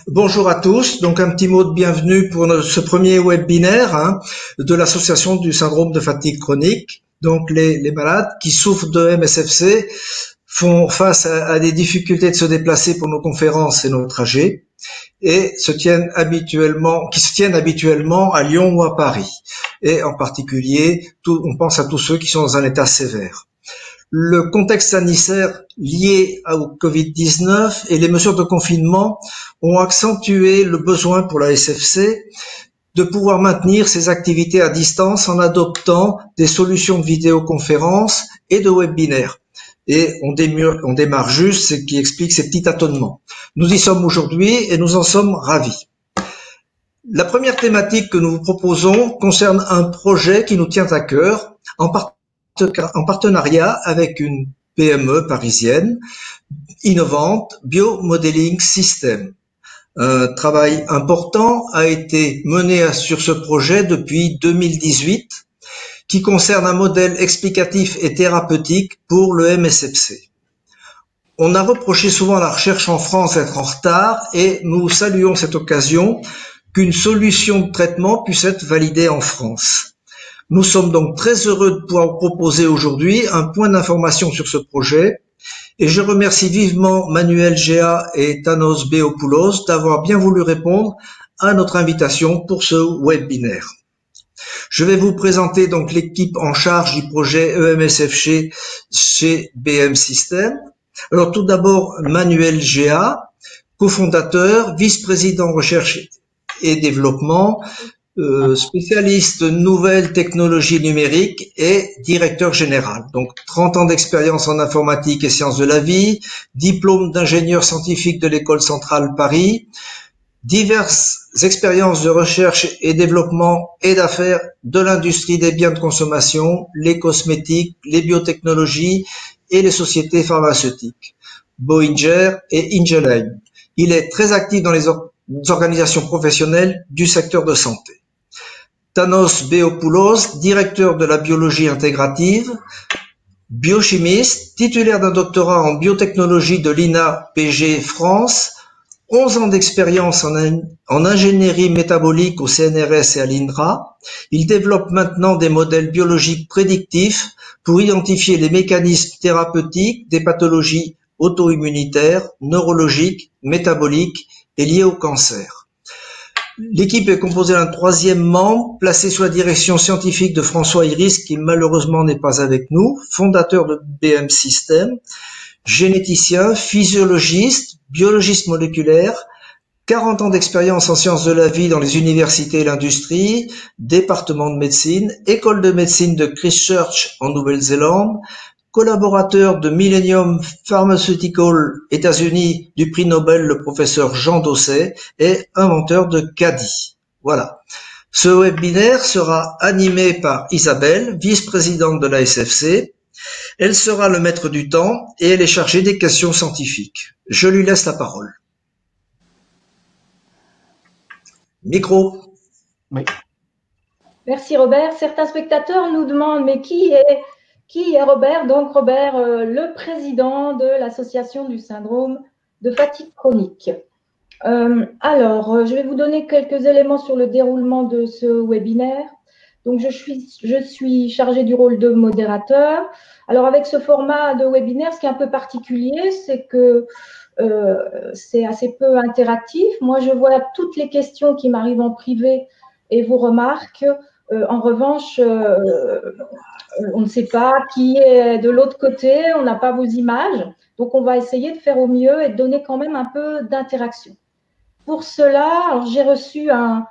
Bonjour à tous. Donc un petit mot de bienvenue pour ce premier webinaire de l'association du syndrome de fatigue chronique. Donc les malades qui souffrent de MSFC font face à des difficultés de se déplacer pour nos conférences et nos trajets et qui se tiennent habituellement à Lyon ou à Paris. Et en particulier, on pense à tous ceux qui sont dans un état sévère. Le contexte sanitaire lié au Covid-19 et les mesures de confinement ont accentué le besoin pour la SFC de pouvoir maintenir ses activités à distance en adoptant des solutions de vidéoconférence et de webinaire. Et on démarre juste, ce qui explique ces petits tâtonnements. Nous y sommes aujourd'hui et nous en sommes ravis. La première thématique que nous vous proposons concerne un projet qui nous tient à cœur, en partenariat avec une PME parisienne innovante, Biomodeling System. Un travail important a été mené sur ce projet depuis 2018 qui concerne un modèle explicatif et thérapeutique pour le MSFC. On a reproché souvent à la recherche en France d'être en retard et nous saluons cette occasion qu'une solution de traitement puisse être validée en France. Nous sommes donc très heureux de pouvoir vous proposer aujourd'hui un point d'information sur ce projet et je remercie vivement Manuel Géa et Thanos Beopoulos d'avoir bien voulu répondre à notre invitation pour ce webinaire. Je vais vous présenter donc l'équipe en charge du projet EMSFC chez BM System. Alors tout d'abord Manuel Géa, cofondateur, vice-président recherche et développement, spécialiste nouvelles technologies numériques et directeur général. Donc 30 ans d'expérience en informatique et sciences de la vie, diplôme d'ingénieur scientifique de l'École centrale Paris, diverses expériences de recherche et développement et d'affaires de l'industrie des biens de consommation, les cosmétiques, les biotechnologies et les sociétés pharmaceutiques, Boehringer et Ingelheim. Il est très actif dans les organisations professionnelles du secteur de santé. Thanos Beopoulos, directeur de la biologie intégrative, biochimiste, titulaire d'un doctorat en biotechnologie de l'INA PG France, 11 ans d'expérience en ingénierie métabolique au CNRS et à l'INRA. Il développe maintenant des modèles biologiques prédictifs pour identifier les mécanismes thérapeutiques des pathologies auto-immunitaires, neurologiques, métaboliques et liées au cancer. L'équipe est composée d'un troisième membre, placé sous la direction scientifique de François Iris, qui malheureusement n'est pas avec nous, fondateur de BM System, généticien, physiologiste, biologiste moléculaire, 40 ans d'expérience en sciences de la vie dans les universités et l'industrie, département de médecine, école de médecine de Christchurch en Nouvelle-Zélande, collaborateur de Millennium Pharmaceutical États-Unis du prix Nobel le professeur Jean Dosset et inventeur de CADI. Voilà. Ce webinaire sera animé par Isabelle, vice-présidente de la SFC. Elle sera le maître du temps et elle est chargée des questions scientifiques. Je lui laisse la parole. Micro. Oui. Merci Robert. Certains spectateurs nous demandent mais qui est Robert? Donc Robert, le président de l'association du syndrome de fatigue chronique. Je vais vous donner quelques éléments sur le déroulement de ce webinaire. Donc je suis chargée du rôle de modérateur. Alors avec ce format de webinaire, ce qui est un peu particulier, c'est que c'est assez peu interactif. Moi, je vois toutes les questions qui m'arrivent en privé et vos remarques. En revanche, on ne sait pas qui est de l'autre côté, on n'a pas vos images. Donc, on va essayer de faire au mieux et de donner quand même un peu d'interaction. Pour cela, j'ai reçu un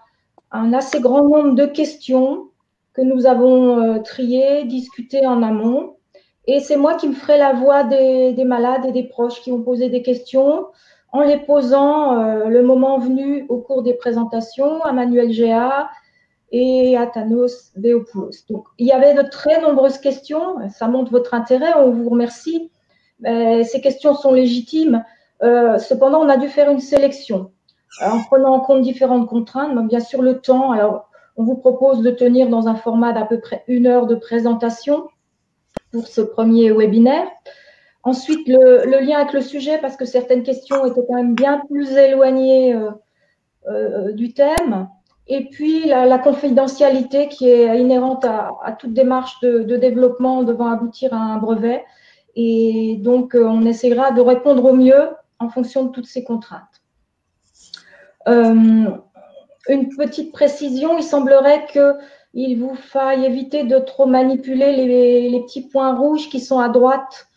assez grand nombre de questions que nous avons triées, discutées en amont. Et c'est moi qui me ferai la voix des malades et des proches qui ont posé des questions en les posant le moment venu au cours des présentations à Manuel Géa et à Thanos Beopoulos. Donc, il y avait de très nombreuses questions. Ça montre votre intérêt. On vous remercie. Ces questions sont légitimes. Cependant, on a dû faire une sélection en prenant en compte différentes contraintes. Donc, bien sûr, le temps. Alors, on vous propose de tenir dans un format d'à peu près 1 heure de présentation pour ce premier webinaire. Ensuite, le lien avec le sujet, parce que certaines questions étaient quand même bien plus éloignées du thème. Et puis, la confidentialité qui est inhérente à toute démarche de développement devant aboutir à un brevet. Et donc, on essaiera de répondre au mieux en fonction de toutes ces contraintes. Une petite précision, il semblerait qu'il vous faille éviter de trop manipuler les petits points rouges qui sont à droite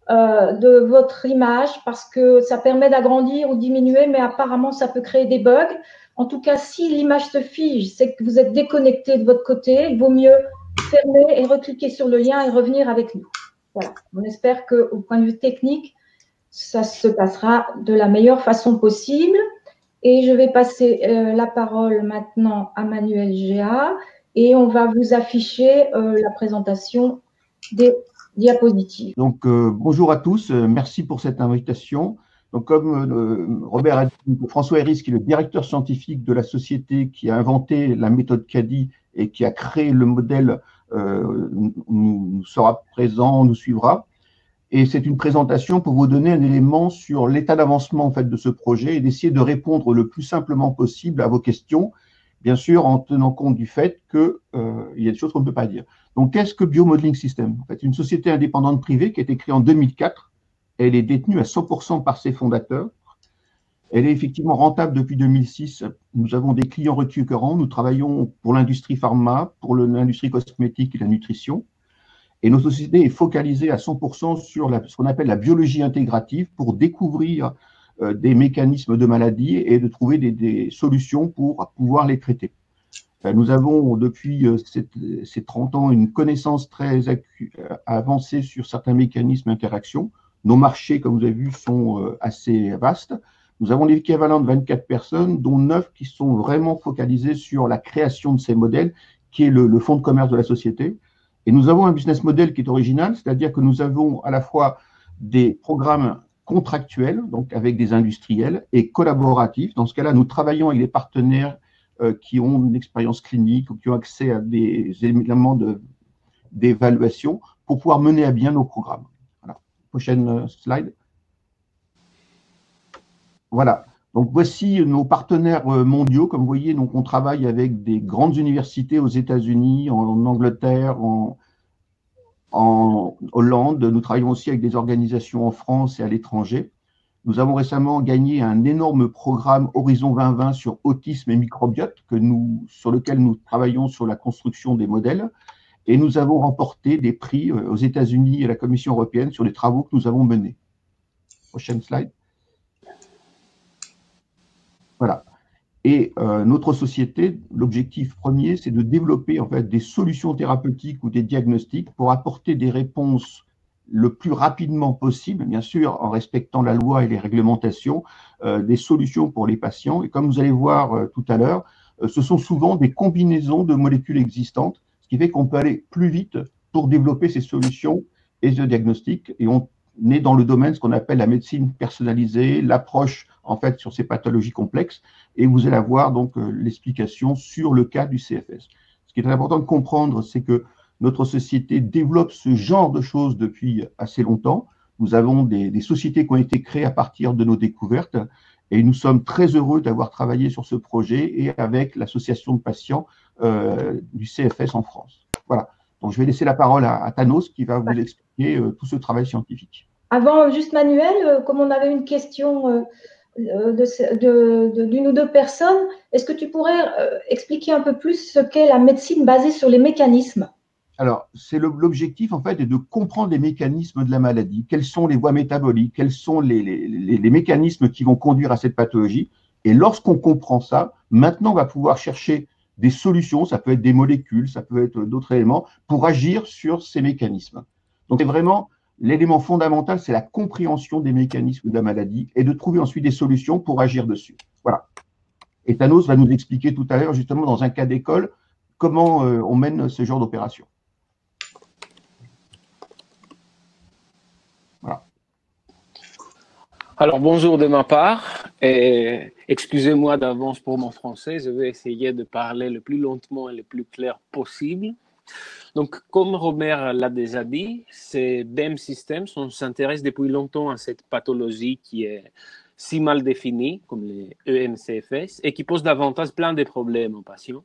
de votre image parce que ça permet d'agrandir ou diminuer, mais apparemment, ça peut créer des bugs. En tout cas, si l'image se fige, c'est que vous êtes déconnecté de votre côté. Il vaut mieux fermer et recliquer sur le lien et revenir avec nous. Voilà. On espère qu'au point de vue technique, ça se passera de la meilleure façon possible. Et je vais passer la parole maintenant à Manuel Géa et on va vous afficher la présentation des diapositives. Donc, bonjour à tous, merci pour cette invitation. Donc, comme Robert a dit, François Héris, qui est le directeur scientifique de la société qui a inventé la méthode CADI et qui a créé le modèle, nous sera présent, nous suivra. Et c'est une présentation pour vous donner un élément sur l'état d'avancement en fait, de ce projet et d'essayer de répondre le plus simplement possible à vos questions, bien sûr en tenant compte du fait qu'il y a des choses qu'on ne peut pas dire. Donc, qu'est-ce que Biomodeling System? En fait, une société indépendante privée qui a été créée en 2004. Elle est détenue à 100% par ses fondateurs. Elle est effectivement rentable depuis 2006. Nous avons des clients récurrents. Nous travaillons pour l'industrie pharma, pour l'industrie cosmétique et la nutrition. Et notre société est focalisée à 100% sur ce qu'on appelle la biologie intégrative pour découvrir des mécanismes de maladie et de trouver des solutions pour pouvoir les traiter. Nous avons depuis ces 30 ans une connaissance très avancée sur certains mécanismes d'interaction. Nos marchés, comme vous avez vu, sont assez vastes. Nous avons l'équivalent de 24 personnes, dont 9 qui sont vraiment focalisées sur la création de ces modèles, qui est le fonds de commerce de la société. Et nous avons un business model qui est original, c'est-à-dire que nous avons à la fois des programmes contractuels, donc avec des industriels, et collaboratifs. Dans ce cas-là, nous travaillons avec des partenaires qui ont une expérience clinique ou qui ont accès à des éléments d'évaluation pour pouvoir mener à bien nos programmes. Voilà. Prochaine slide. Voilà. Donc, voici nos partenaires mondiaux. Comme vous voyez, donc, on travaille avec des grandes universités aux États-Unis, en Angleterre, en Hollande. Nous travaillons aussi avec des organisations en France et à l'étranger. Nous avons récemment gagné un énorme programme Horizon 2020 sur autisme et microbiote, sur lequel nous travaillons sur la construction des modèles. Et nous avons remporté des prix aux États-Unis et à la Commission européenne sur les travaux que nous avons menés. Prochaine slide. Voilà. Et notre société, l'objectif premier, c'est de développer en fait des solutions thérapeutiques ou des diagnostics pour apporter des réponses le plus rapidement possible, bien sûr, en respectant la loi et les réglementations, des solutions pour les patients. Et comme vous allez voir tout à l'heure, ce sont souvent des combinaisons de molécules existantes, ce qui fait qu'on peut aller plus vite pour développer ces solutions et ce diagnostic. Et on est dans le domaine, ce qu'on appelle la médecine personnalisée, l'approche en fait sur ces pathologies complexes. Et vous allez avoir donc l'explication sur le cas du CFS. Ce qui est important de comprendre, c'est que notre société développe ce genre de choses depuis assez longtemps. Nous avons des sociétés qui ont été créées à partir de nos découvertes et nous sommes très heureux d'avoir travaillé sur ce projet et avec l'association de patients du CFS en France. Voilà. Donc, je vais laisser la parole à Thanos qui va vous expliquer tout ce travail scientifique. Avant, juste Manuel, comme on avait une question d'une ou deux personnes, est-ce que tu pourrais expliquer un peu plus ce qu'est la médecine basée sur les mécanismes? Alors, c'est l'objectif, en fait, est de comprendre les mécanismes de la maladie. Quelles sont les voies métaboliques? Quels sont les mécanismes qui vont conduire à cette pathologie? Et lorsqu'on comprend ça, maintenant, on va pouvoir chercher des solutions, ça peut être des molécules, ça peut être d'autres éléments, pour agir sur ces mécanismes. Donc, c'est vraiment l'élément fondamental, c'est la compréhension des mécanismes de la maladie et de trouver ensuite des solutions pour agir dessus. Voilà. Et Thanos va nous expliquer tout à l'heure, justement, dans un cas d'école, comment on mène ce genre d'opération. Voilà. Alors, bonjour de ma part. Excusez-moi d'avance pour mon français. Je vais essayer de parler le plus lentement et le plus clair possible. Donc, comme Robert l'a déjà dit, ces BEM Systems, on s'intéresse depuis longtemps à cette pathologie qui est si mal définie, comme les EMCFS, et qui pose davantage plein de problèmes aux patients,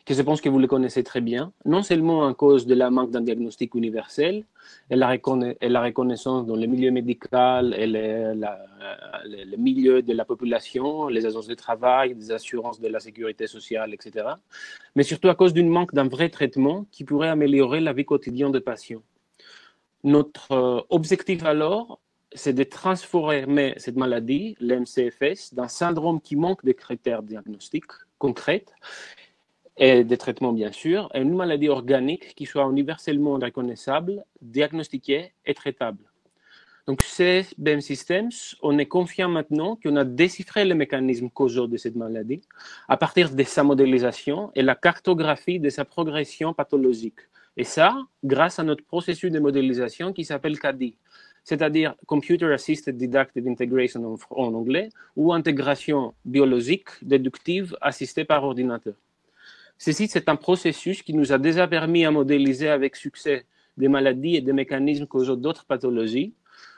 que je pense que vous le connaissez très bien, non seulement à cause de la manque d'un diagnostic universel et la reconnaissance dans le milieu médical et le milieu de la population, les agences de travail, les assurances de la sécurité sociale, etc., mais surtout à cause d'un manque d'un vrai traitement qui pourrait améliorer la vie quotidienne des patients. Notre objectif alors, c'est de transformer cette maladie, l'MCFS, d'un syndrome qui manque de critères diagnostiques concrets et des traitements bien sûr, et une maladie organique qui soit universellement reconnaissable, diagnostiquée et traitable. Donc, ces BEM Systems, on est confiant maintenant qu'on a déchiffré les mécanismes causaux de cette maladie à partir de sa modélisation et la cartographie de sa progression pathologique. Et ça, grâce à notre processus de modélisation qui s'appelle CADI, c'est-à-dire Computer Assisted Deductive Integration en anglais, ou intégration biologique déductive assistée par ordinateur. Ceci, c'est un processus qui nous a déjà permis à modéliser avec succès des maladies et des mécanismes causaux d'autres pathologies,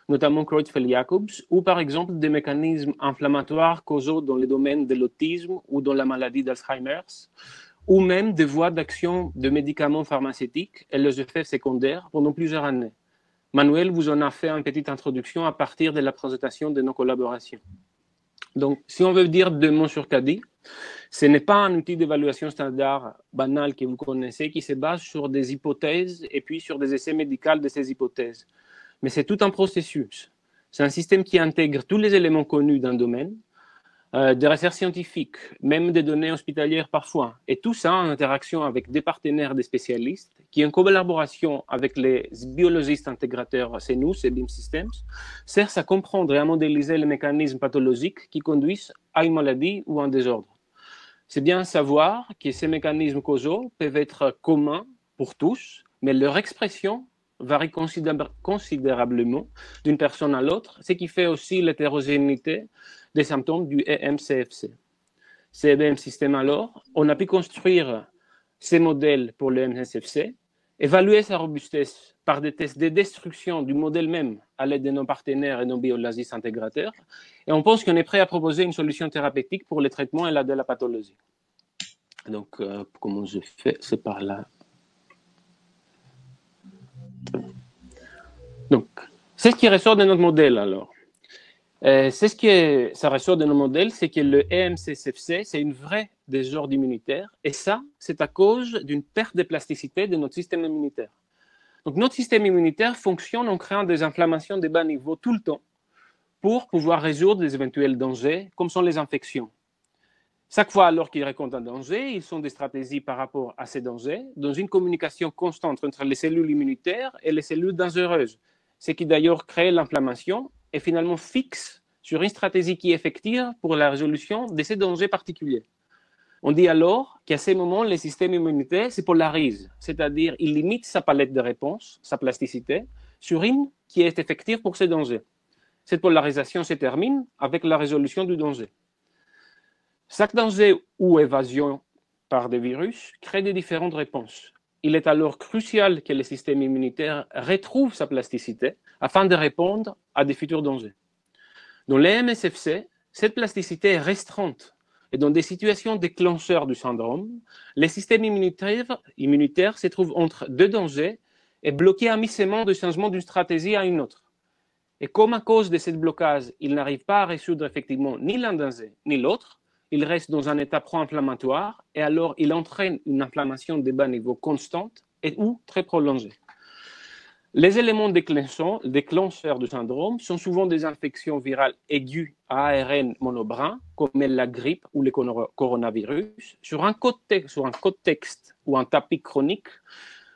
notamment Creutzfeldt-Jacobs, ou par exemple des mécanismes inflammatoires causaux dans le domaine de l'autisme ou dans la maladie d'Alzheimer, ou même des voies d'action de médicaments pharmaceutiques et leurs effets secondaires pendant plusieurs années. Manuel vous en a fait une petite introduction à partir de la présentation de nos collaborations. Donc, si on veut dire deux mots sur CADI, ce n'est pas un outil d'évaluation standard banal que vous connaissez qui se base sur des hypothèses et puis sur des essais médicaux de ces hypothèses. Mais c'est tout un processus. C'est un système qui intègre tous les éléments connus d'un domaine, des recherches scientifiques, même des données hospitalières parfois, et tout ça en interaction avec des partenaires, des spécialistes, qui en collaboration avec les biologistes intégrateurs, c'est nous, c'est BIM Systems, sert à comprendre et à modéliser les mécanismes pathologiques qui conduisent à une maladie ou à un désordre. C'est bien savoir que ces mécanismes causaux peuvent être communs pour tous, mais leur expression varie considérablement d'une personne à l'autre, ce qui fait aussi l'hétérogénéité des symptômes du EMCFC. Ces BEM Systems alors, on a pu construire ces modèles pour le EMCFC, évaluer sa robustesse par des tests de destruction du modèle même à l'aide de nos partenaires et nos biologistes intégrateurs, et on pense qu'on est prêt à proposer une solution thérapeutique pour le traitement et de la pathologie. Donc, comment je fais? C'est par là. Donc, c'est ce qui ressort de notre modèle alors. Ça ressort de nos modèles, c'est que le EMCFC, c'est une vraie désordre immunitaire, et ça, c'est à cause d'une perte de plasticité de notre système immunitaire. Donc, notre système immunitaire fonctionne en créant des inflammations de bas niveau tout le temps pour pouvoir résoudre les éventuels dangers, comme sont les infections. Chaque fois alors qu'il rencontre un danger, ils ont des stratégies par rapport à ces dangers, dans une communication constante entre les cellules immunitaires et les cellules dangereuses, ce qui d'ailleurs crée l'inflammation et finalement fixe sur une stratégie qui est effective pour la résolution de ces dangers particuliers. On dit alors qu'à ces moments, le système immunitaire se polarise, c'est-à-dire il limite sa palette de réponses, sa plasticité, sur une qui est effective pour ces dangers. Cette polarisation se termine avec la résolution du danger. Chaque danger ou évasion par des virus crée des différentes réponses. Il est alors crucial que le système immunitaire retrouve sa plasticité afin de répondre à des futurs dangers. Dans les MSFC, cette plasticité est restreinte et dans des situations déclencheurs du syndrome, le système immunitaire se trouve entre deux dangers et bloqué à mi-chemin du changement d'une stratégie à une autre. Et comme à cause de ce blocage, il n'arrive pas à résoudre effectivement ni l'un danger ni l'autre, il reste dans un état pro-inflammatoire et alors il entraîne une inflammation de bas niveau constante et ou très prolongée. Les éléments déclencheurs du syndrome sont souvent des infections virales aiguës à ARN monobrin, comme la grippe ou le coronavirus, sur un contexte ou un tapis chronique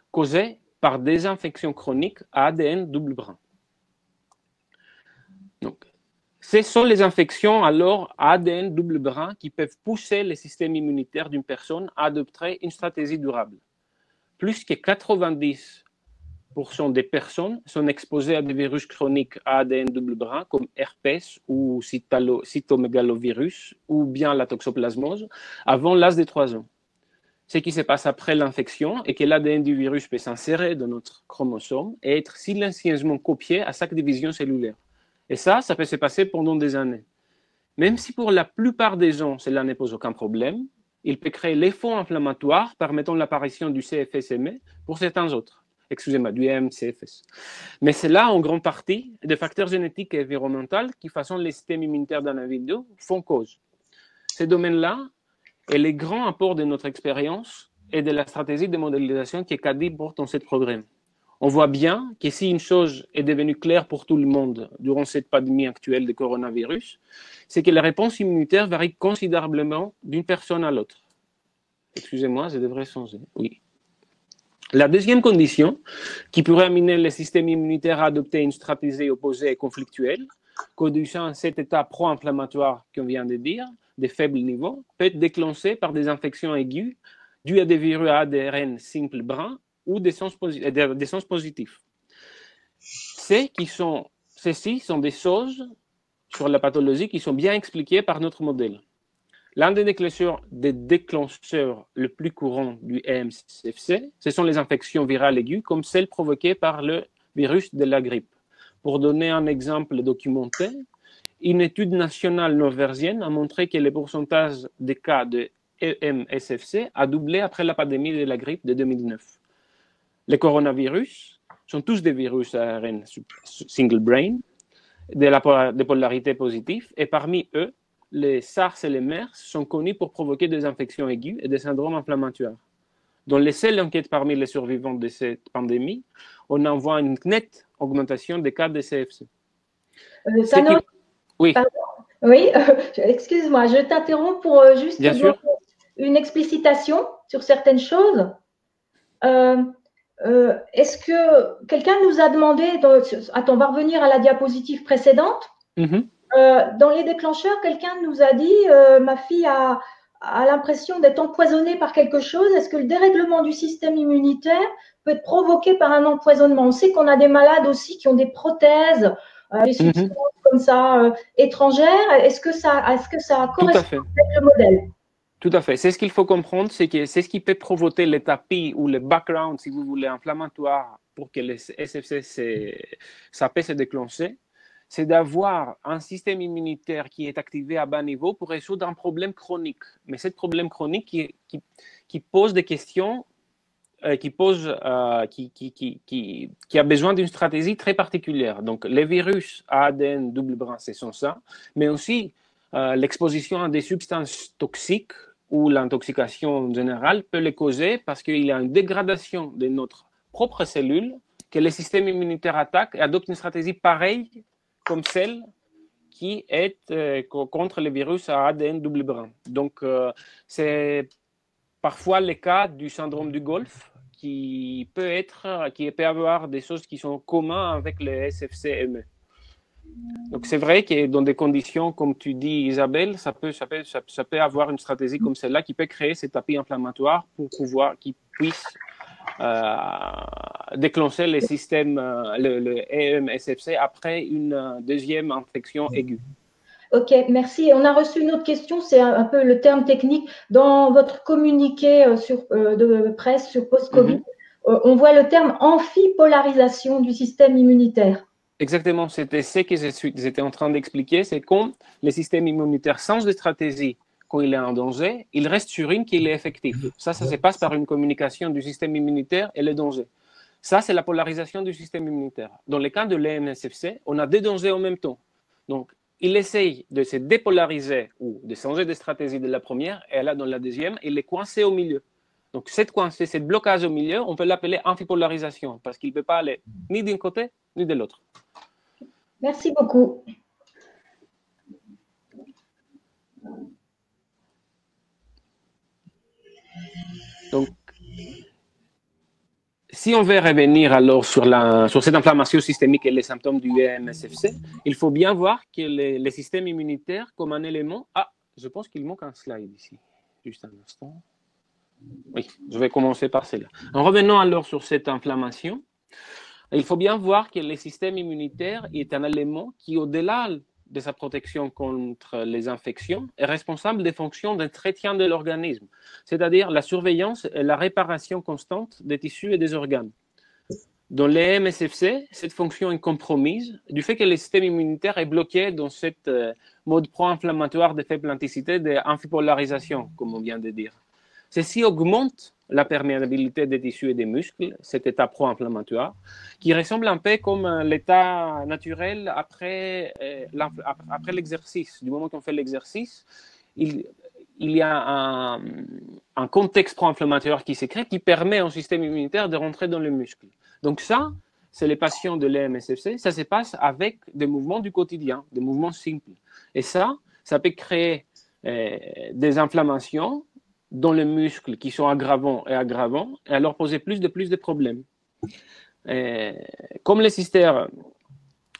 causé par des infections chroniques à ADN double brin. Donc, ce sont les infections alors à ADN double brin qui peuvent pousser le système immunitaire d'une personne à adopter une stratégie durable. Plus que 90% des personnes sont exposées à des virus chroniques à ADN double brin comme herpès ou cytomégalovirus ou bien la toxoplasmose avant l'âge de 3 ans. ce qui se passe après l'infection est que l'ADN du virus peut s'insérer dans notre chromosome et être silencieusement copié à chaque division cellulaire. Et ça peut se passer pendant des années. Même si pour la plupart des gens, cela ne pose aucun problème, il peut créer l'effet inflammatoire permettant l'apparition du CFS-ME pour certains autres. Excusez-moi, du MCFS. Mais c'est là, en grande partie, des facteurs génétiques et environnementaux qui façonnent le système immunitaire d'un individu font cause. Ces domaines-là et les grands apports de notre expérience et de la stratégie de modélisation que CADI porte dans ce programme. On voit bien que si une chose est devenue claire pour tout le monde durant cette pandémie actuelle de coronavirus, c'est que la réponse immunitaire varie considérablement d'une personne à l'autre. Excusez-moi, je devrais changer. Oui. La deuxième condition qui pourrait amener le système immunitaire à adopter une stratégie opposée et conflictuelle, conduisant à cet état pro-inflammatoire qu'on vient de dire, de faible niveau, peut être déclenchée par des infections aiguës dues à des virus à ADN simple brun ou des sens positifs. Ceci sont des choses sur la pathologie qui sont bien expliquées par notre modèle. L'un des déclencheurs le plus courant du MCFC, ce sont les infections virales aiguës, comme celles provoquées par le virus de la grippe. Pour donner un exemple documenté, une étude nationale norvégienne a montré que le pourcentage des cas de EMSFC a doublé après la pandémie de la grippe de 2009. Les coronavirus sont tous des virus à ARN single brain, de polarité positive, et parmi eux, les SARS et les MERS sont connus pour provoquer des infections aiguës et des syndromes inflammatoires. Dans les seules enquêtes parmi les survivants de cette pandémie, on en voit une nette augmentation des cas de CFC. Oui. Oui, excuse-moi, je t'interromps pour juste donner une explicitation sur certaines choses. Est-ce que quelqu'un nous a demandé, attends, on va revenir à la diapositive précédente. Dans les déclencheurs, quelqu'un nous a dit ma fille a l'impression d'être empoisonnée par quelque chose. Est-ce que le dérèglement du système immunitaire peut être provoqué par un empoisonnement? On sait qu'on a des malades aussi qui ont des prothèses, des substances comme ça étrangères. Est-ce que ça correspond avec le modèle? Tout à fait. C'est ce qu'il faut comprendre, c'est que c'est ce qui peut provoquer le tapis ou le background, si vous voulez, inflammatoire pour que le SFC ça peut se déclencher. C'est d'avoir un système immunitaire qui est activé à bas niveau pour résoudre un problème chronique. Mais ce problème chronique qui pose des questions, qui a besoin d'une stratégie très particulière. Donc, les virus à ADN double brun, c'est ça, mais aussi l'exposition à des substances toxiques ou l'intoxication en général peut les causer parce qu'il y a une dégradation de notre propre cellule que le système immunitaire attaque et adopte une stratégie pareille comme celle qui est contre les virus à ADN double brun. Donc, c'est parfois le cas du syndrome du Golfe qui peut avoir des choses qui sont communes avec les SFC-ME. Donc, c'est vrai que dans des conditions, comme tu dis, Isabelle, ça peut avoir une stratégie comme celle-là qui peut créer ces tapis inflammatoires qui puisse déclencher le système, le EMSFC après une deuxième infection aiguë. Ok, merci. On a reçu une autre question, c'est un peu le terme technique. Dans votre communiqué de presse sur post-Covid, on voit le terme amphipolarisation du système immunitaire. Exactement, c'était ce que j'étais en train d'expliquer, c'est quand le système immunitaire change de stratégie quand il est en danger, il reste sur une qui est effective. Ça se passe par une communication du système immunitaire et le danger. Ça, c'est la polarisation du système immunitaire. Dans le cas de l'EMSFC, on a deux dangers en même temps. Donc, il essaye de se dépolariser ou de changer de stratégie de la première, et là, dans la deuxième, il est coincé au milieu. Donc, ce blocage au milieu, on peut l'appeler amphipolarisation, parce qu'il ne peut pas aller ni d'un côté, ni de l'autre. Merci beaucoup. Donc, si on veut revenir alors sur cette inflammation systémique et les symptômes du MSFC, il faut bien voir que le système immunitaire comme un élément... Ah, je pense qu'il manque un slide ici. Juste un instant. Oui, je vais commencer par celle-là. En revenant alors sur cette inflammation, il faut bien voir que le système immunitaire est un élément qui, au-delà de sa protection contre les infections est responsable des fonctions d'entretien de l'organisme, c'est-à-dire la surveillance et la réparation constante des tissus et des organes. Dans les MSFC, cette fonction est compromise du fait que le système immunitaire est bloqué dans cette mode pro-inflammatoire de faible intensité d'amphipolarisation, comme on vient de dire. Ceci augmente la perméabilité des tissus et des muscles, cet état pro-inflammatoire, qui ressemble un peu comme l'état naturel après l'exercice. Du moment qu'on fait l'exercice, il y a un contexte pro-inflammatoire qui se crée qui permet au système immunitaire de rentrer dans le muscle. Donc ça, c'est les patients de l'EMSFC, ça se passe avec des mouvements du quotidien, des mouvements simples. Et ça peut créer des inflammations dans les muscles qui sont aggravants, et alors poser plus de problèmes. Comme les cystères,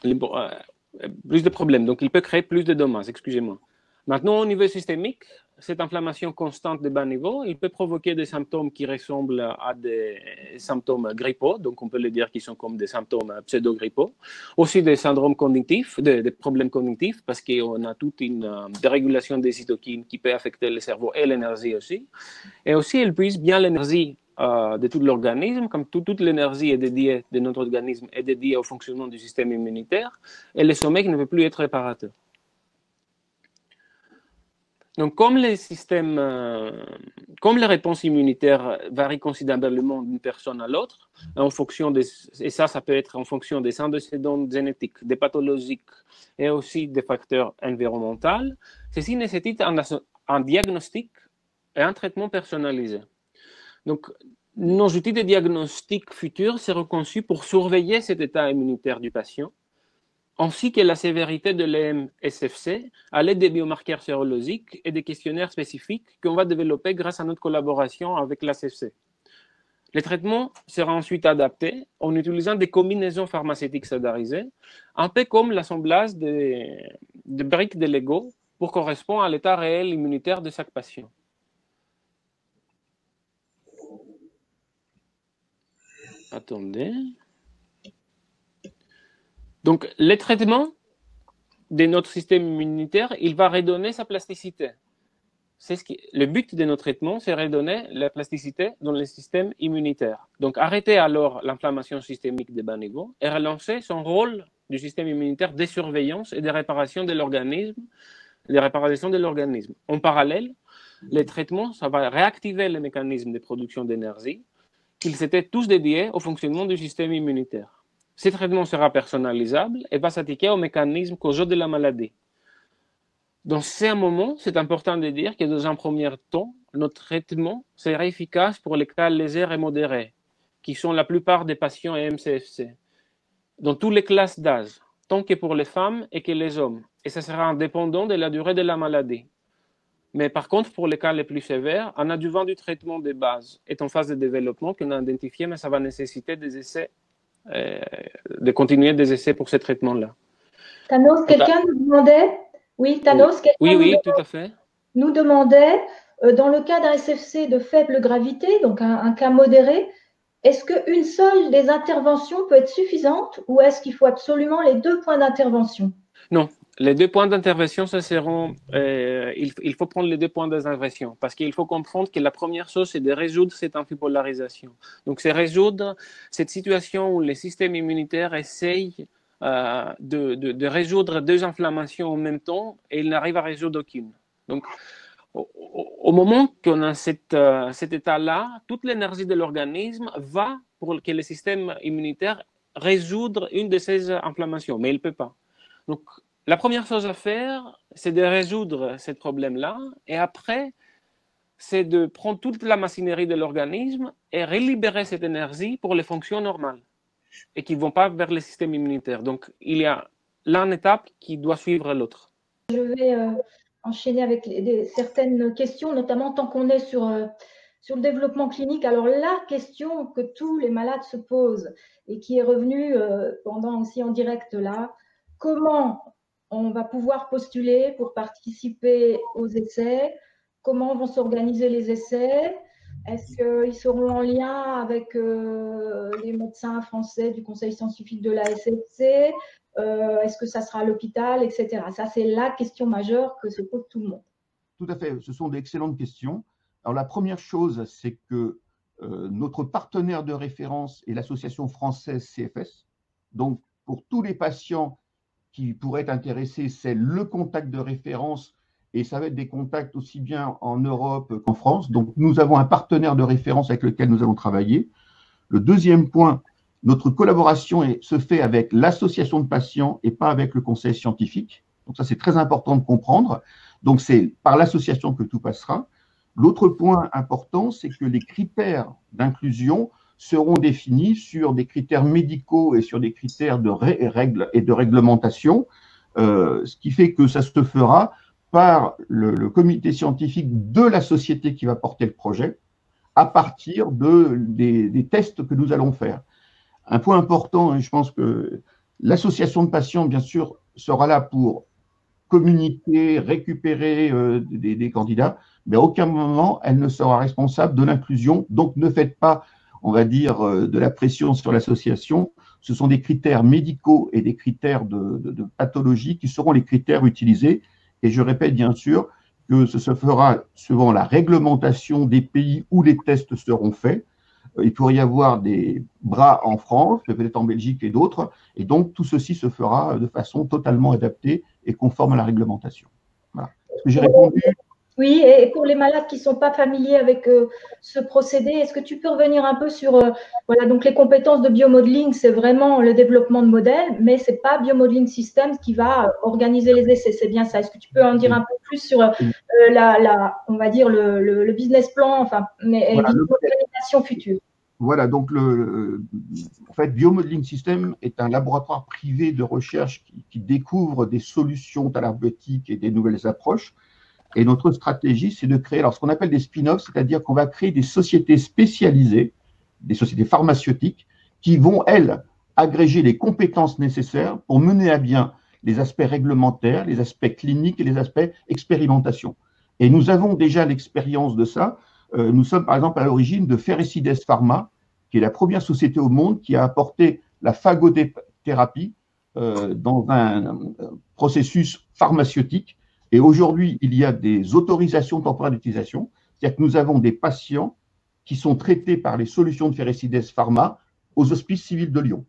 plus de problèmes, donc il peut créer plus de dommages, excusez-moi. Maintenant, au niveau systémique, cette inflammation constante de bas niveau, il peut provoquer des symptômes qui ressemblent à des symptômes grippaux, donc on peut le dire qu'ils sont comme des symptômes pseudo-grippaux. Aussi des syndromes cognitifs, des problèmes cognitifs, parce qu'on a toute une dérégulation des cytokines qui peut affecter le cerveau et l'énergie aussi. Et aussi, elle puise bien l'énergie de tout l'organisme, comme toute l'énergie est dédiée de notre organisme est dédiée au fonctionnement du système immunitaire, et le sommeil ne peut plus être réparateur. Donc, comme les réponses immunitaires varient considérablement d'une personne à l'autre, en fonction et ça peut être en fonction des antécédents génétiques, des pathologiques et aussi des facteurs environnementaux, ceci nécessite un diagnostic et un traitement personnalisé. Donc, nos outils de diagnostic futurs seront conçus pour surveiller cet état immunitaire du patient, ainsi que la sévérité de l'EMSFC à l'aide des biomarqueurs sérologiques et des questionnaires spécifiques qu'on va développer grâce à notre collaboration avec l'ACFC. Le traitement sera ensuite adapté en utilisant des combinaisons pharmaceutiques standardisées, un peu comme l'assemblage de briques de Lego pour correspondre à l'état réel immunitaire de chaque patient. Attendez. Donc, le traitement de notre système immunitaire, il va redonner sa plasticité. Le but de notre traitement, c'est redonner la plasticité dans le système immunitaire. Donc, arrêter alors l'inflammation systémique de bas niveau et relancer son rôle du système immunitaire de surveillance et de réparation de l'organisme, En parallèle, les traitements, ça va réactiver les mécanismes de production d'énergie qu'ils étaient tous dédiés au fonctionnement du système immunitaire. Ce traitement sera personnalisable et va s'attaquer aux mécanismes causaux de la maladie. Dans ces moments, c'est important de dire que dans un premier temps, notre traitement sera efficace pour les cas légers et modérés, qui sont la plupart des patients MCFC, dans toutes les classes d'âge, tant que pour les femmes et que les hommes, et ça sera indépendant de la durée de la maladie. Mais par contre, pour les cas les plus sévères, un adjuvant du traitement de base est en phase de développement qu'on a identifié, mais ça va nécessiter des essais, de continuer des essais pour ce traitement-là. Thanos, quelqu'un nous demandait, oui, Thanos, oui, tout à fait. Nous demandait, dans le cas d'un SFC de faible gravité, donc un cas modéré, est-ce qu'une seule des interventions peut être suffisante ou est-ce qu'il faut absolument les 2 points d'intervention? Non, les 2 points d'intervention, ça seront. Il faut prendre les 2 points d'intervention parce qu'il faut comprendre que la première chose, c'est de résoudre cette amphipolarisation. Donc, c'est résoudre cette situation où le système immunitaire essaye de résoudre 2 inflammations en même temps et il n'arrive à résoudre aucune. Donc, au moment qu'on a cet état-là, toute l'énergie de l'organisme va pour que le système immunitaire résoudre une de ces inflammations, mais il ne peut pas. Donc, la première chose à faire, c'est de résoudre ce problème-là et après, c'est de prendre toute la machinerie de l'organisme et relibérer cette énergie pour les fonctions normales et qui ne vont pas vers le système immunitaire. Donc, il y a l'une étape qui doit suivre l'autre. Je vais enchaîner avec certaines questions, notamment tant qu'on est sur le développement clinique. Alors, la question que tous les malades se posent et qui est revenue pendant aussi en direct là, comment on va pouvoir postuler pour participer aux essais? Comment vont s'organiser les essais? Est-ce qu'ils seront en lien avec les médecins français du Conseil scientifique de la SFC? Est-ce que ça sera à l'hôpital, etc. Ça, c'est la question majeure que se pose tout le monde. Tout à fait, ce sont d'excellentes questions. Alors la première chose, c'est que notre partenaire de référence est l'association française CFS. Donc pour tous les patients qui pourraient être intéressés, c'est le contact de référence et ça va être des contacts aussi bien en Europe qu'en France. Donc nous avons un partenaire de référence avec lequel nous allons travailler. Le deuxième point, notre collaboration se fait avec l'association de patients et pas avec le conseil scientifique. Donc ça, c'est très important de comprendre. Donc c'est par l'association que tout passera. L'autre point important, c'est que les critères d'inclusion seront définis sur des critères médicaux et sur des critères de règles et de réglementation, ce qui fait que ça se fera par le comité scientifique de la société qui va porter le projet à partir des tests que nous allons faire. Un point important, et je pense que l'association de patients, bien sûr, sera là pour communiquer, récupérer des candidats, mais à aucun moment, elle ne sera responsable de l'inclusion. Donc, ne faites pas, on va dire, de la pression sur l'association. Ce sont des critères médicaux et des critères de pathologie qui seront les critères utilisés. Et je répète, bien sûr, que ce se fera suivant la réglementation des pays où les tests seront faits. Il pourrait y avoir des bras en France, peut-être en Belgique et d'autres, et donc tout ceci se fera de façon totalement adaptée et conforme à la réglementation. Voilà. Est-ce que j'ai répondu? Oui, et pour les malades qui ne sont pas familiers avec ce procédé, est-ce que tu peux revenir un peu sur voilà, donc les compétences de biomodeling, c'est vraiment le développement de modèles, mais ce n'est pas Biomodeling Systems qui va organiser les essais, c'est bien ça. Est-ce que tu peux en dire un peu plus sur on va dire le business plan, enfin, mais voilà, l'organisation future? Voilà, donc en fait, Biomodeling System est un laboratoire privé de recherche qui découvre des solutions thérapeutiques et des nouvelles approches. Et notre stratégie, c'est de créer alors, ce qu'on appelle des spin-offs, c'est-à-dire qu'on va créer des sociétés spécialisées, des sociétés pharmaceutiques, qui vont, elles, agréger les compétences nécessaires pour mener à bien les aspects réglementaires, les aspects cliniques et les aspects expérimentation. Et nous avons déjà l'expérience de ça. Nous sommes, par exemple, à l'origine de Ferricides Pharma, qui est la première société au monde qui a apporté la phagothérapie dans un processus pharmaceutique. Et aujourd'hui, il y a des autorisations temporaires d'utilisation, c'est-à-dire que nous avons des patients qui sont traités par les solutions de Ferricides Pharma aux hospices civils de Lyon.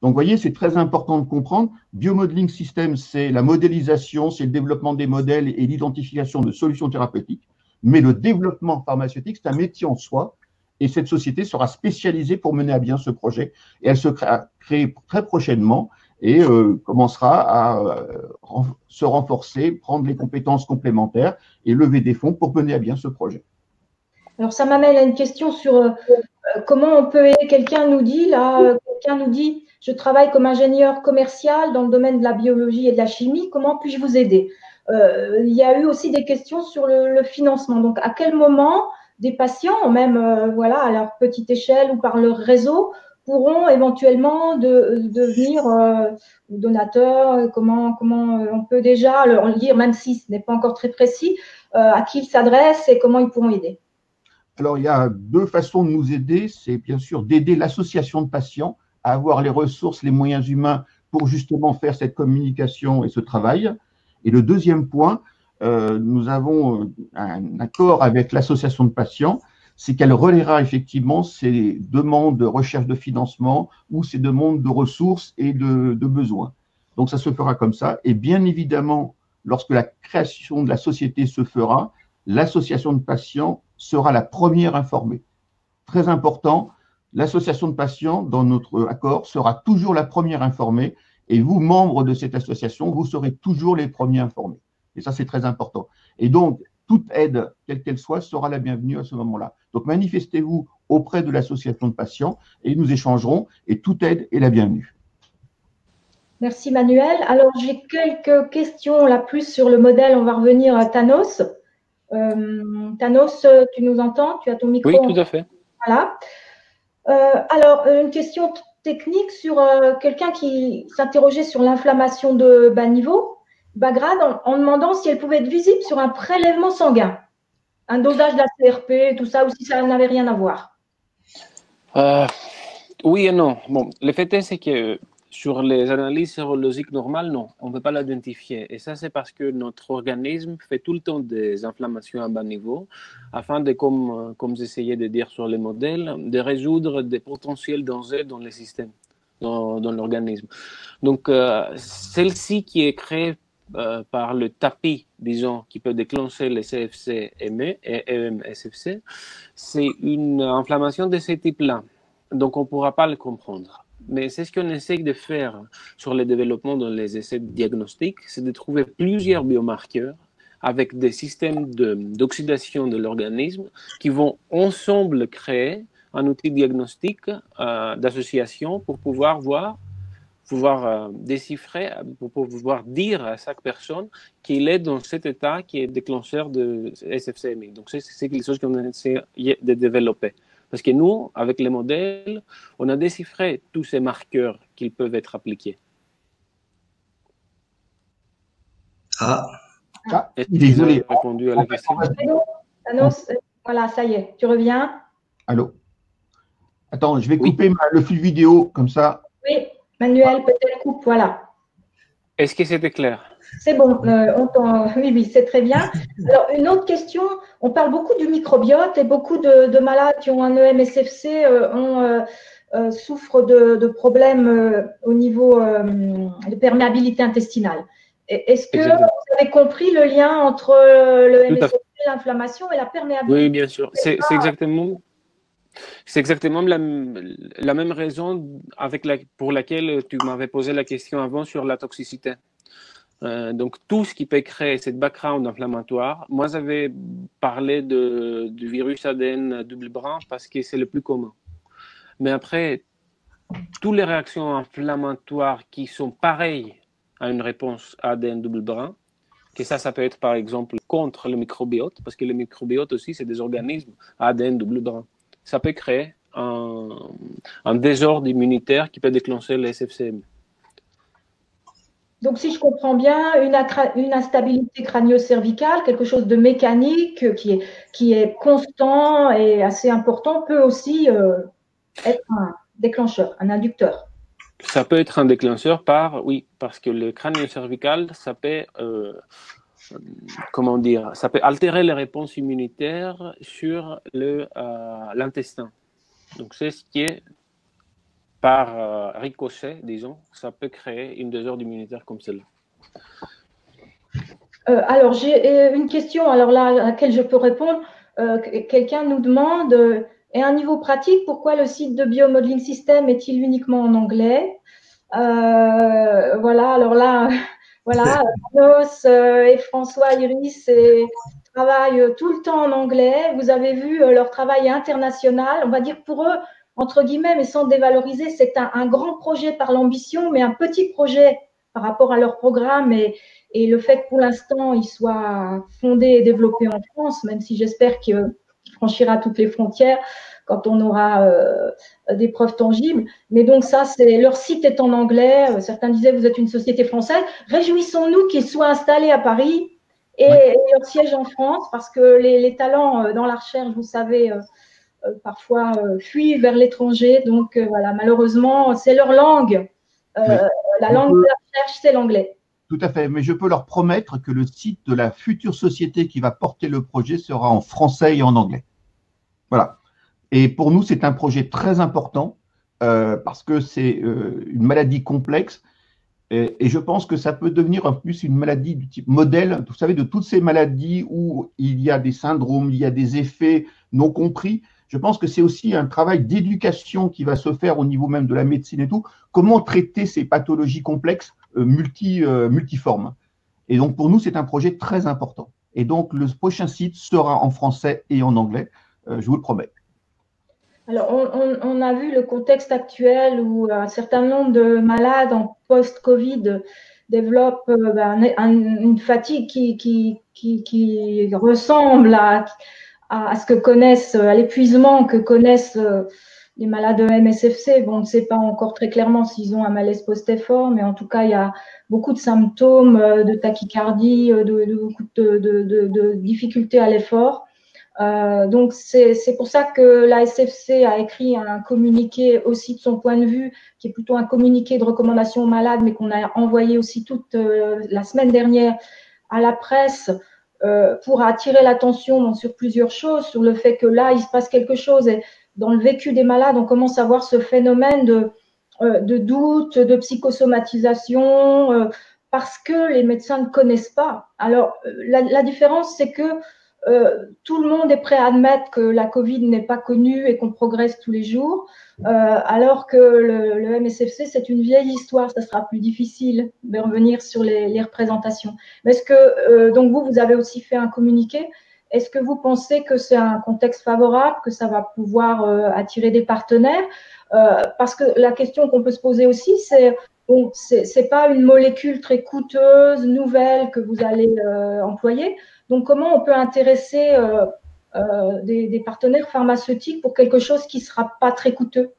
Donc, vous voyez, c'est très important de comprendre. Biomodeling System, c'est la modélisation, c'est le développement des modèles et l'identification de solutions thérapeutiques. Mais le développement pharmaceutique, c'est un métier en soi. Et cette société sera spécialisée pour mener à bien ce projet. Et elle se crée très prochainement et commencera à se renforcer, prendre les compétences complémentaires et lever des fonds pour mener à bien ce projet. Alors, ça m'amène à une question sur comment on peut aider. Quelqu'un nous dit, je travaille comme ingénieur commercial dans le domaine de la biologie et de la chimie, comment puis-je vous aider? Il y a eu aussi des questions sur le financement. Donc, à quel moment des patients, même voilà, à leur petite échelle ou par leur réseau, pourront éventuellement devenir donateurs? Comment on peut déjà leur dire, même si ce n'est pas encore très précis, à qui ils s'adressent et comment ils pourront aider? Alors, il y a deux façons de nous aider. C'est bien sûr d'aider l'association de patients à avoir les ressources, les moyens humains pour justement faire cette communication et ce travail. Et le deuxième point, nous avons un accord avec l'association de patients, c'est qu'elle relaiera effectivement ces demandes de recherche de financement ou ces demandes de ressources et de besoins. Donc, ça se fera comme ça. Et bien évidemment, lorsque la création de la société se fera, l'association de patients sera la première informée. Très important, l'association de patients, dans notre accord, sera toujours la première informée et vous, membres de cette association, vous serez toujours les premiers informés. Et ça, c'est très important. Et donc, toute aide, quelle qu'elle soit, sera la bienvenue à ce moment-là. Donc, manifestez-vous auprès de l'association de patients et nous échangerons et toute aide est la bienvenue. Merci Manuel. Alors, j'ai quelques questions là plus sur le modèle. On va revenir à Thanos. Thanos, tu nous entends? Tu as ton micro? Oui, tout à fait. Voilà. Alors, une question technique sur quelqu'un qui s'interrogeait sur l'inflammation de bas niveau, bas grade, en demandant si elle pouvait être visible sur un prélèvement sanguin, un dosage de la CRP, tout ça, ou si ça n'avait rien à voir. Oui et non. Bon, le fait est, c'est que Sur les analyses sérologiques normales, non, on ne peut pas l'identifier. Et ça, c'est parce que notre organisme fait tout le temps des inflammations à bas niveau, afin de, comme j'essayais de dire sur les modèles, de résoudre des potentiels dangers dans les systèmes, dans l'organisme. Donc, celle-ci qui est créée par le tapis, disons, qui peut déclencher les CFC et EM-SFC, c'est une inflammation de ce type-là. Donc, on ne pourra pas le comprendre. Mais c'est ce qu'on essaye de faire sur le développement dans les essais diagnostiques, c'est de trouver plusieurs biomarqueurs avec des systèmes d'oxydation de l'organisme qui vont ensemble créer un outil diagnostique d'association pour pouvoir déchiffrer, pour pouvoir dire à chaque personne qu'il est dans cet état qui est déclencheur de SFCMI. Donc, c'est quelque chose qu'on essaie de développer. Parce que nous, avec les modèles, on a déchiffré tous ces marqueurs qui peuvent être appliqués. Est-ce que vous avez répondu à la question? Voilà, ça y est, tu reviens. Allô? Attends, je vais couper le flux vidéo, comme ça. Oui, Manuel, peut-être coupe, voilà. Est-ce que c'était clair? C'est bon, oui, c'est très bien. Alors, une autre question, on parle beaucoup du microbiote et beaucoup de malades qui ont un EM-SFC souffrent de problèmes au niveau de perméabilité intestinale. Est-ce que vous avez compris le lien entre le EM-SFC, l'inflammation et la perméabilité? Oui, bien sûr. C'est exactement la même raison pour laquelle tu m'avais posé la question avant sur la toxicité. Donc, tout ce qui peut créer cette background inflammatoire, moi, j'avais parlé du virus ADN double brun parce que c'est le plus commun. Mais après, toutes les réactions inflammatoires qui sont pareilles à une réponse ADN double brun, que ça peut être par exemple contre le microbiote, parce que le microbiote aussi, c'est des organismes ADN double brun. Ça peut créer un désordre immunitaire qui peut déclencher les SFCM. Donc, si je comprends bien, une instabilité crânio-cervicale, quelque chose de mécanique qui est constant et assez important, peut aussi être un déclencheur, un inducteur. Ça peut être un déclencheur parce que le crânio-cervical, ça peut, ça peut altérer les réponses immunitaires sur l'intestin. Donc, c'est ce qui est par ricochet, disons, ça peut créer une désordre immunitaire comme celle-là. Alors, j'ai une question à laquelle je peux répondre. Quelqu'un nous demande, et à un niveau pratique, pourquoi le site de Biomodeling System est-il uniquement en anglais? Voilà, alors là, voilà, Nos et François Iris travaillent tout le temps en anglais. Vous avez vu, leur travail est international. On va dire pour eux, entre guillemets, mais sans dévaloriser, c'est un grand projet par l'ambition, mais un petit projet par rapport à leur programme et le fait que pour l'instant, il soit fondé et développé en France, même si j'espère qu'il franchira toutes les frontières quand on aura des preuves tangibles. Mais donc ça, leur site est en anglais. Certains disaient, vous êtes une société française. Réjouissons-nous qu'ils soient installés à Paris et leur siège en France, parce que les talents dans la recherche, vous savez, parfois fuient vers l'étranger. Donc voilà, malheureusement, c'est leur langue. La langue de la recherche, c'est l'anglais. Tout à fait, mais je peux leur promettre que le site de la future société qui va porter le projet sera en français et en anglais. Voilà. Et pour nous, c'est un projet très important parce que c'est une maladie complexe et je pense que ça peut devenir en plus une maladie du type modèle. Vous savez, de toutes ces maladies où il y a des syndromes, il y a des effets non compris. Je pense que c'est aussi un travail d'éducation qui va se faire au niveau même de la médecine et tout. Comment traiter ces pathologies complexes multiformes. Et donc, pour nous, c'est un projet très important. Et donc, le prochain site sera en français et en anglais, je vous le promets. Alors, on a vu le contexte actuel où un certain nombre de malades en post-Covid développent une fatigue qui ressemble à ce que connaissent, à l'épuisement que connaissent les malades de MSFC. Bon, on ne sait pas encore très clairement s'ils ont un malaise post-effort, mais en tout cas, il y a beaucoup de symptômes de tachycardie, beaucoup de difficultés à l'effort. Donc, c'est pour ça que la SFC a écrit un communiqué aussi de son point de vue, qui est plutôt un communiqué de recommandation aux malades, mais qu'on a envoyé aussi toute la semaine dernière à la presse pour attirer l'attention sur plusieurs choses, sur le fait que là, il se passe quelque chose. Et dans le vécu des malades, on commence à voir ce phénomène de doute, de psychosomatisation, parce que les médecins ne connaissent pas. Alors, la différence, c'est que tout le monde est prêt à admettre que la Covid n'est pas connue et qu'on progresse tous les jours, alors que le MSFC, c'est une vieille histoire, ça sera plus difficile de revenir sur les représentations. Mais est-ce que, donc vous avez aussi fait un communiqué, est-ce que vous pensez que c'est un contexte favorable, que ça va pouvoir attirer des partenaires? Parce que la question qu'on peut se poser aussi, c'est bon, c'est pas une molécule très coûteuse, nouvelle que vous allez employer. Donc, comment on peut intéresser des partenaires pharmaceutiques pour quelque chose qui ne sera pas très coûteux?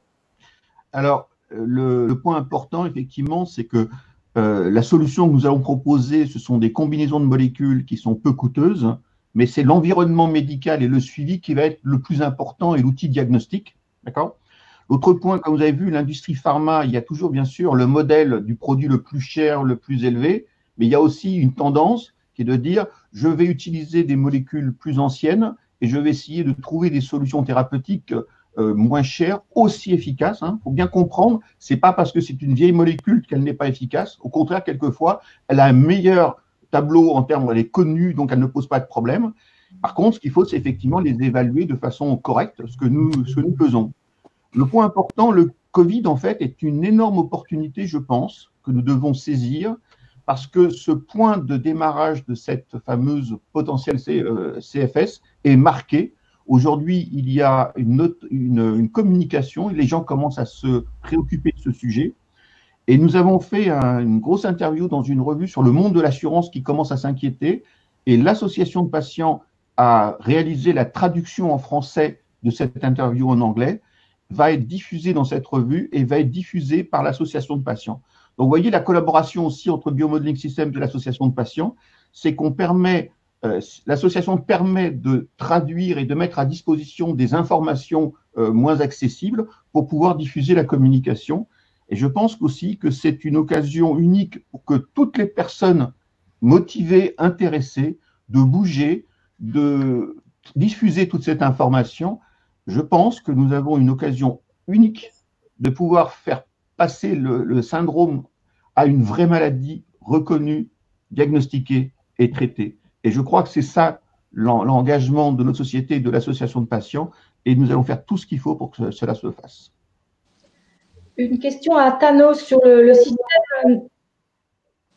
Alors, le point important, effectivement, c'est que la solution que nous allons proposer, ce sont des combinaisons de molécules qui sont peu coûteuses, mais c'est l'environnement médical et le suivi qui va être le plus important et l'outil diagnostique. D'accord ? L'autre point, comme vous avez vu, l'industrie pharma, il y a toujours, bien sûr, le modèle du produit le plus cher, le plus élevé, mais il y a aussi une tendance qui est de dire je vais utiliser des molécules plus anciennes et je vais essayer de trouver des solutions thérapeutiques moins chères, aussi efficaces. Il faut bien comprendre, ce n'est pas parce que c'est une vieille molécule qu'elle n'est pas efficace. Au contraire, quelquefois, elle a un meilleur tableau en termes, elle est connue, donc elle ne pose pas de problème. Par contre, ce qu'il faut, c'est effectivement les évaluer de façon correcte, ce que nous faisons. Le point important, le Covid, en fait, est une énorme opportunité, je pense, que nous devons saisir, parce que ce point de démarrage de cette fameuse potentielle CFS est marqué. Aujourd'hui, il y a une communication, et les gens commencent à se préoccuper de ce sujet. Et nous avons fait une grosse interview dans une revue sur le monde de l'assurance qui commence à s'inquiéter, et l'association de patients a réalisé la traduction en français de cette interview en anglais, va être diffusée dans cette revue et va être diffusée par l'association de patients. Donc, vous voyez la collaboration aussi entre Biomodeling Systems et l'association de patients, c'est qu'on permet, l'association permet de traduire et de mettre à disposition des informations moins accessibles pour pouvoir diffuser la communication. Et je pense aussi que c'est une occasion unique pour que toutes les personnes motivées, intéressées, de bouger, de diffuser toute cette information. Je pense que nous avons une occasion unique de pouvoir faire passer le syndrome à une vraie maladie reconnue, diagnostiquée et traitée. Et je crois que c'est ça l'engagement de notre société et de l'association de patients, et nous allons faire tout ce qu'il faut pour que cela se fasse. Une question à Thanos sur le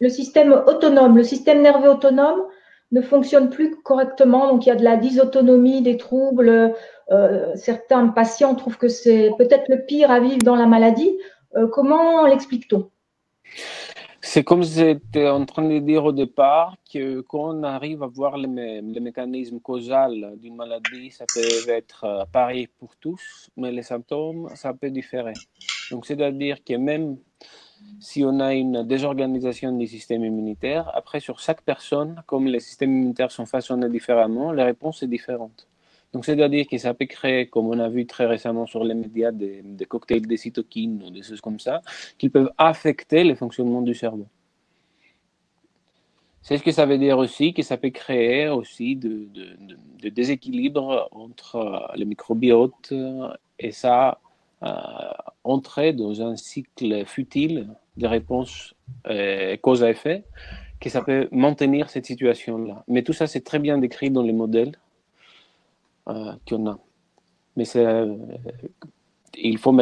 système autonome. Le système nerveux autonome ne fonctionne plus correctement, donc il y a de la dysautonomie, des troubles. Certains patients trouvent que c'est peut-être le pire à vivre dans la maladie. Comment l'explique-t-on? C'est comme j'étais en train de dire au départ, que quand on arrive à voir les mécanismes causaux d'une maladie, ça peut être pareil pour tous, mais les symptômes, ça peut différer. Donc, c'est-à-dire que même si on a une désorganisation du système immunitaire, après, sur chaque personne, comme les systèmes immunitaires sont façonnés différemment, la réponse est différente. Donc, c'est-à-dire que ça peut créer, comme on a vu très récemment sur les médias, des cocktails de cytokines ou des choses comme ça, qui peuvent affecter le fonctionnement du cerveau. C'est ce que ça veut dire aussi, que ça peut créer aussi de déséquilibre entre le microbiote et ça entrer dans un cycle futile de réponse cause à effet, que ça peut maintenir cette situation-là. Mais tout ça, c'est très bien décrit dans les modèles qu'on a. Mais il faut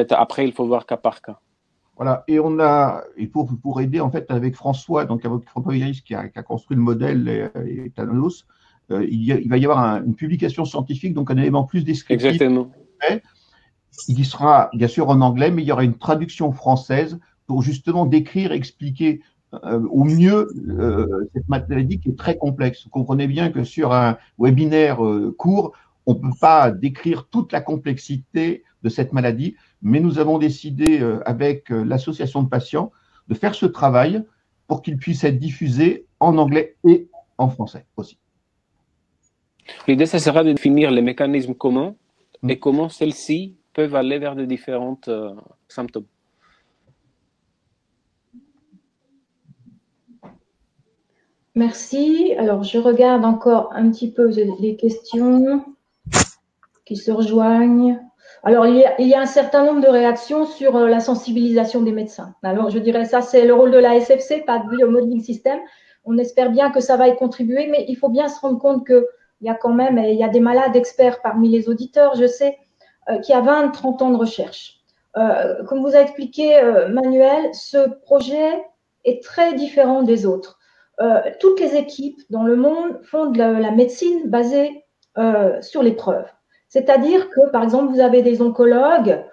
voir cas par cas. Voilà, et on a, et pour aider en fait avec François, donc avec François Iris qui a construit le modèle et Thanos, il va y avoir une publication scientifique, donc un élément plus descriptif. Exactement. Il sera bien sûr en anglais, mais il y aura une traduction française pour justement décrire et expliquer au mieux cette maladie qui est très complexe. Vous comprenez bien que sur un webinaire court, on ne peut pas décrire toute la complexité de cette maladie, mais nous avons décidé avec l'association de patients de faire ce travail pour qu'il puisse être diffusé en anglais et en français aussi. L'idée, ça sera de définir les mécanismes communs et comment celles-ci peuvent aller vers de différents symptômes. Merci. Alors, je regarde encore un petit peu les questions qui se rejoignent. Alors, il y a un certain nombre de réactions sur la sensibilisation des médecins. Alors, je dirais ça, c'est le rôle de la SFC, pas de Biomodeling System. On espère bien que ça va y contribuer, mais il faut bien se rendre compte qu'il y a quand même, il y a des malades experts parmi les auditeurs, je sais, qui a 20-30 ans de recherche. Comme vous a expliqué Manuel, ce projet est très différent des autres. Toutes les équipes dans le monde font de la médecine basée sur les preuves. C'est-à-dire que, par exemple, vous avez des oncologues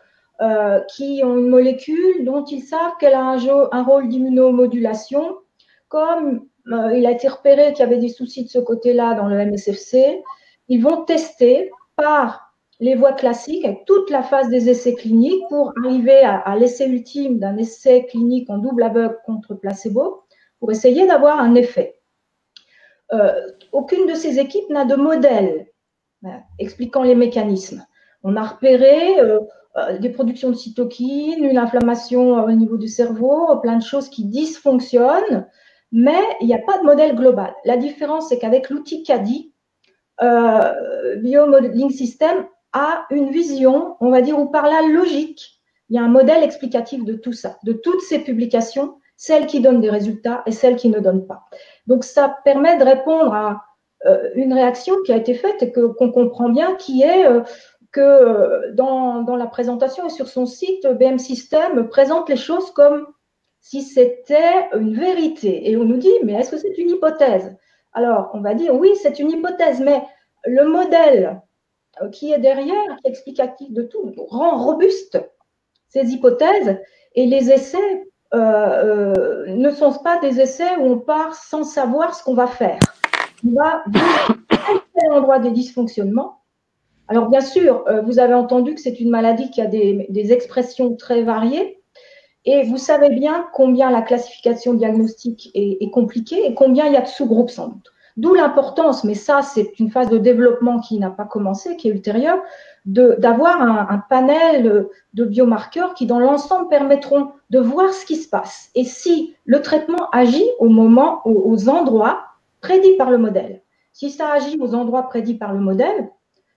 qui ont une molécule dont ils savent qu'elle a un rôle d'immunomodulation. Comme il a été repéré qu'il y avait des soucis de ce côté-là dans le MSFC, ils vont tester par les voies classiques avec toute la phase des essais cliniques pour arriver à l'essai ultime d'un essai clinique en double aveugle contre placebo pour essayer d'avoir un effet. Aucune de ces équipes n'a de modèle expliquant les mécanismes. On a repéré des productions de cytokines, une inflammation au niveau du cerveau, plein de choses qui dysfonctionnent, mais il n'y a pas de modèle global. La différence, c'est qu'avec l'outil CADI, Biomodeling System a une vision, on va dire, où par la logique, il y a un modèle explicatif de tout ça, de toutes ces publications, celles qui donnent des résultats et celles qui ne donnent pas. Donc, ça permet de répondre à une réaction qui a été faite et qu'on comprend bien, qui est que dans la présentation et sur son site, BM System présente les choses comme si c'était une vérité. Et on nous dit, mais est-ce que c'est une hypothèse? Alors, on va dire, oui, c'est une hypothèse, mais le modèle qui est derrière, qui est explicatif de tout, rend robuste ces hypothèses, et les essais ne sont pas des essais où on part sans savoir ce qu'on va faire. On va à quel endroit des dysfonctionnements. Alors, bien sûr, vous avez entendu que c'est une maladie qui a des expressions très variées, et vous savez bien combien la classification diagnostique est compliquée et combien il y a de sous-groupes sans doute. D'où l'importance, mais ça, c'est une phase de développement qui n'a pas commencé, qui est ultérieure, d'avoir un panel de biomarqueurs qui, dans l'ensemble, permettront de voir ce qui se passe. Et si le traitement agit aux endroits prédits par le modèle. Si ça agit aux endroits prédits par le modèle,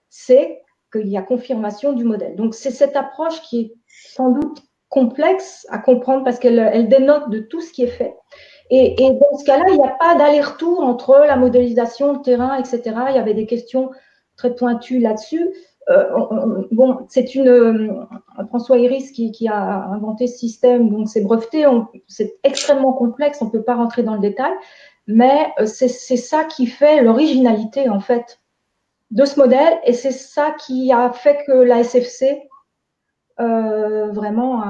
c'est qu'il y a confirmation du modèle. Donc, c'est cette approche qui est sans doute complexe à comprendre parce qu'elle dénote de tout ce qui est fait. Et dans ce cas-là, il n'y a pas d'aller-retour entre la modélisation, le terrain, etc. Il y avait des questions très pointues là-dessus. Bon, c'est François Iris qui a inventé ce système, donc c'est breveté, c'est extrêmement complexe, on ne peut pas rentrer dans le détail, mais c'est ça qui fait l'originalité, en fait, de ce modèle, et c'est ça qui a fait que la SFC vraiment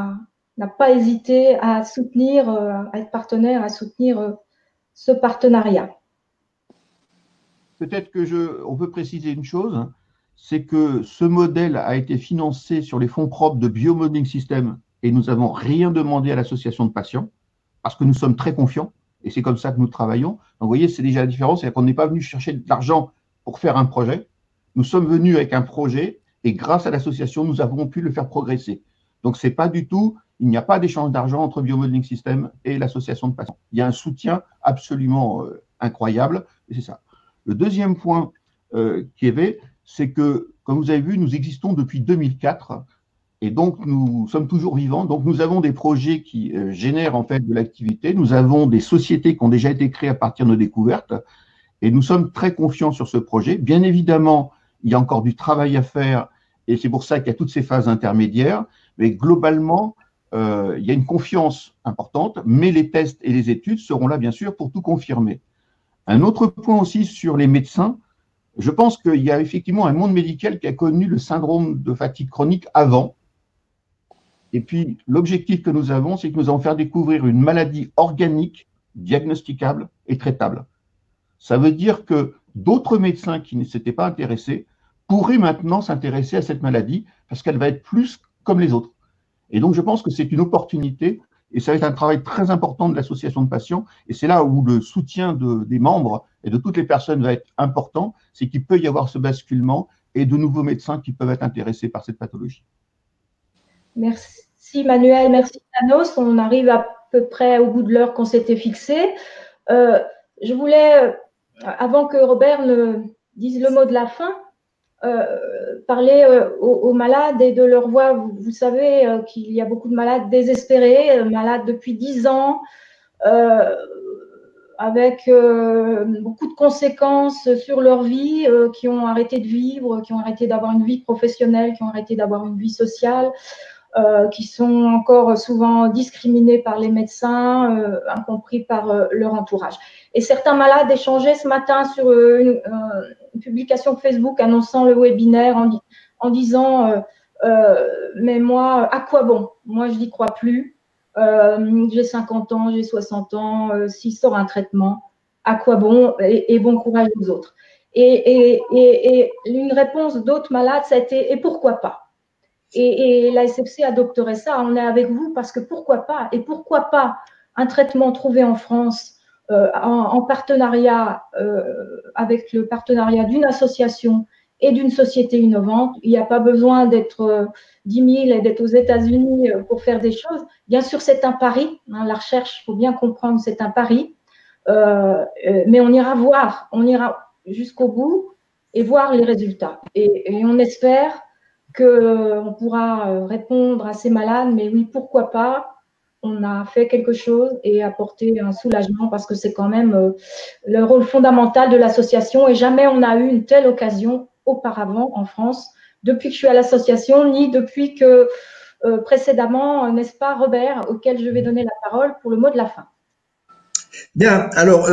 n'a pas hésité à soutenir, à être partenaire, à soutenir ce partenariat. Peut-être on peut préciser une chose, c'est que ce modèle a été financé sur les fonds propres de Biomodeling System et nous n'avons rien demandé à l'association de patients parce que nous sommes très confiants et c'est comme ça que nous travaillons. Donc, vous voyez, c'est déjà la différence, c'est qu'on n'est pas venu chercher de l'argent pour faire un projet. Nous sommes venus avec un projet et grâce à l'association, nous avons pu le faire progresser. Donc, c'est pas du tout, il n'y a pas d'échange d'argent entre Biomodeling System et l'association de patients. Il y a un soutien absolument incroyable et c'est ça. Le deuxième point qu'il y avait, c'est que, comme vous avez vu, nous existons depuis 2004 et donc nous sommes toujours vivants. Donc nous avons des projets qui génèrent en fait de l'activité. Nous avons des sociétés qui ont déjà été créées à partir de nos découvertes et nous sommes très confiants sur ce projet. Bien évidemment, il y a encore du travail à faire et c'est pour ça qu'il y a toutes ces phases intermédiaires. Mais globalement, il y a une confiance importante, mais les tests et les études seront là bien sûr pour tout confirmer. Un autre point aussi sur les médecins, je pense qu'il y a effectivement un monde médical qui a connu le syndrome de fatigue chronique avant. Et puis, l'objectif que nous avons, c'est que nous allons faire découvrir une maladie organique, diagnosticable et traitable. Ça veut dire que d'autres médecins qui ne s'étaient pas intéressés pourraient maintenant s'intéresser à cette maladie parce qu'elle va être plus comme les autres. Et donc, je pense que c'est une opportunité Et ça va être un travail très important de l'association de patients. Et c'est là où le soutien des membres et de toutes les personnes va être important. C'est qu'il peut y avoir ce basculement et de nouveaux médecins qui peuvent être intéressés par cette pathologie. Merci Manuel, merci Thanos. On arrive à peu près au bout de l'heure qu'on s'était fixée. Je voulais, avant que Robert ne dise le mot de la fin, parler aux malades et de leur voix. Vous savez qu'il y a beaucoup de malades désespérés, malades depuis 10 ans, avec beaucoup de conséquences sur leur vie, qui ont arrêté de vivre, qui ont arrêté d'avoir une vie professionnelle, qui ont arrêté d'avoir une vie sociale, qui sont encore souvent discriminés par les médecins, incompris par leur entourage. Et certains malades échangeaient ce matin sur une publication Facebook annonçant le webinaire en disant mais moi, à quoi bon? Moi, je n'y crois plus. J'ai 50 ans, j'ai 60 ans, s'il sort un traitement, à quoi bon? Et bon courage aux autres. Et une réponse d'autres malades, ça a été et pourquoi pas? Et la SFC adopterait ça. On est avec vous parce que pourquoi pas? Et pourquoi pas un traitement trouvé en France en partenariat avec le partenariat d'une association et d'une société innovante. Il n'y a pas besoin d'être 10 000 et d'être aux États-Unis pour faire des choses. Bien sûr, c'est un pari. Hein, la recherche, il faut bien comprendre, c'est un pari. Mais on ira voir, on ira jusqu'au bout et voir les résultats. Et on espère qu'on pourra répondre à ces malades, mais oui, pourquoi pas? On a fait quelque chose et apporté un soulagement parce que c'est quand même le rôle fondamental de l'association et jamais on a eu une telle occasion auparavant en France, depuis que je suis à l'association, ni depuis que précédemment, n'est-ce pas Robert, auquel je vais donner la parole pour le mot de la fin. Bien, alors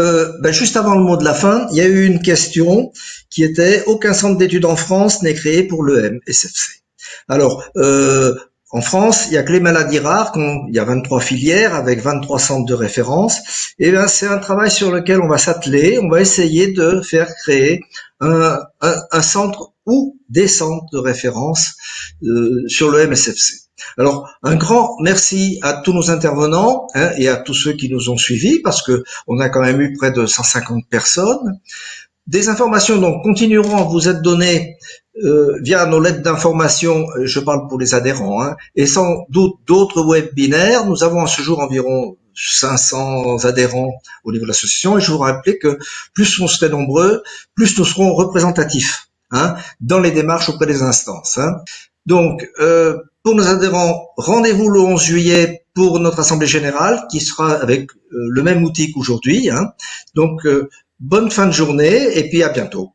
juste avant le mot de la fin, il y a eu une question qui était « Aucun centre d'études en France n'est créé pour l'EM-SFC ». Alors, en France, il y a que les maladies rares, il y a 23 filières avec 23 centres de référence. Et bien, c'est un travail sur lequel on va s'atteler. On va essayer de faire créer un centre ou des centres de référence sur le MSFC. Alors, un grand merci à tous nos intervenants et à tous ceux qui nous ont suivis parce que on a quand même eu près de 150 personnes. Des informations donc continueront à vous être données via nos lettres d'information, je parle pour les adhérents, et sans doute d'autres webinaires. Nous avons à ce jour environ 500 adhérents au niveau de l'association et je vous rappelle que plus on serait nombreux, plus nous serons représentatifs dans les démarches auprès des instances. Donc, pour nos adhérents, rendez-vous le 11 juillet pour notre assemblée générale qui sera avec le même outil qu'aujourd'hui. Donc, bonne fin de journée et puis à bientôt.